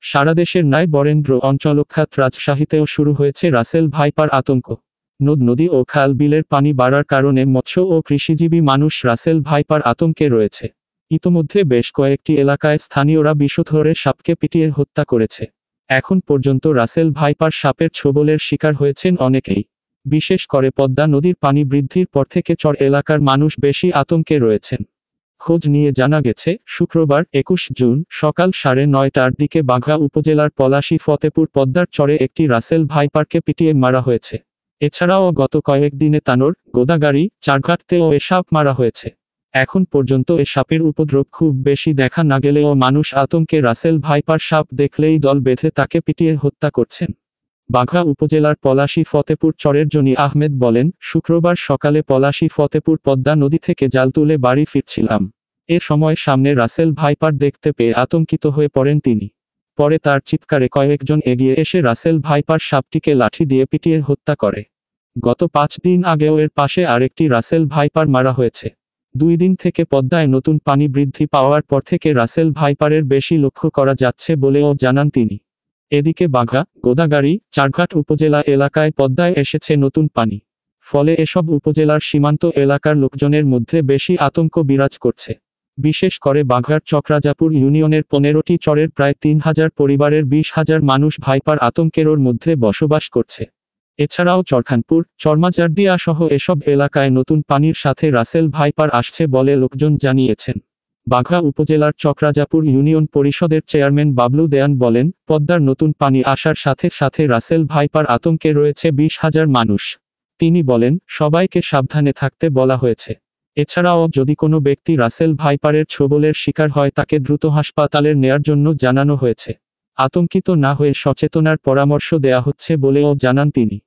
সারা দেশের ন্যায় বরেন্দ্র অঞ্চলখাত রাজশাহীতেও শুরু হয়েছে রাসেল ভাইপার আতঙ্ক। নদ-নদী ও খাল-বিলের পানি বাড়ার কারণে মৎস্য ও কৃষিজীবী মানুষ রাসেল ভাইপার আতঙ্কে রয়েছে। ইতোমধ্যে বেশ কয়েকটি এলাকায় স্থানীয়রা বিষধরে সাপকে পিটিয়ে হত্যা করেছে। এখন পর্যন্ত রাসেল ভাইপার সাপের ছোবলের শিকার হয়েছেন অনেকেই। বিশেষ করে পদ্মা নদীর পানি বৃদ্ধির পর থেকে চর এলাকার মানুষ বেশি আতঙ্কে রয়েছেন। খোঁজ নিয়ে জানা গেছে, শুক্রবার ২১ জুন সকাল ৯:৩০টার দিকে বাঘা উপজেলার পলাশী ফতেপুর পদ্মার চরে একটি রাসেল ভাইপারকে পিটিয়ে মারা হয়েছে। এছাড়াও গত কয়েকদিনে তানোর, গোদাগাড়ি, চারঘাটতেও এ সাপ মারা হয়েছে। এখন পর্যন্ত এ সাপের উপদ্রব খুব বেশি দেখা না গেলেও মানুষ আতঙ্কে রাসেল ভাইপার সাপ দেখলেই দল বেঁধে তাকে পিটিয়ে হত্যা করছেন। বাঘা উপজেলার পলাশী ফতেপুর চরের জনি আহমেদ বলেন, শুক্রবার সকালে পলাশী ফতেপুর পদ্মা নদী থেকে জাল তুলে বাড়ি ফিরছিলাম। এ সময় সামনে রাসেল ভাইপার দেখতে পেয়ে আতঙ্কিত হয়ে পড়েন তিনি। পরে তার চিৎকারে কয়েকজন এগিয়ে এসে রাসেল ভাইপার সাপটিকে লাঠি দিয়ে পিটিয়ে হত্যা করে। গত ৫ দিন আগেও এর পাশে আরেকটি রাসেল ভাইপার মারা হয়েছে। ২ দিন থেকে পদ্মায় নতুন পানি বৃদ্ধি পাওয়ার পর থেকে রাসেল ভাইপারের বেশি লক্ষ্য করা যাচ্ছে বলেও জানান তিনি। এদিকে বাঘা, গোদাগাড়ি, চারঘাট উপজেলা এলাকায় পদ্মায় এসেছে নতুন পানি। ফলে এসব উপজেলার সীমান্ত এলাকার লোকজনের মধ্যে বেশি আতঙ্ক বিরাজ করছে। বিশেষ করে বাঘার চকরাজাপুর ইউনিয়নের ১৫টি চরের প্রায় ৩,০০০ পরিবারের ২০,০০০ মানুষ ভাইপার আতঙ্কের মধ্যে বসবাস করছে। এছাড়াও চরখানপুর, চরমাজারদিয়া সহ এসব এলাকায় নতুন পানির সাথে রাসেল ভাইপার আসছে বলে লোকজন জানিয়েছেন। বাঘা উপজেলার চকরাজাপুর ইউনিয়ন পরিষদের চেয়ারম্যান বাবলু দেয়ান বলেন, পদ্মার নতুন পানি আসার সাথে সাথে রাসেল ভাইপার আতঙ্কে রয়েছে ২০,০০০ মানুষ। তিনি বলেন, সবাইকে সাবধানে থাকতে বলা হয়েছে। এছাড়াও যদি কোনো ব্যক্তি রাসেল ভাইপারের ছোবলের শিকার হয় তাকে দ্রুত হাসপাতালে নেয়ার জন্য জানানো হয়েছে। আতঙ্কিত না হয়ে সচেতনার পরামর্শ দেয়া হচ্ছে বলেও জানান তিনি।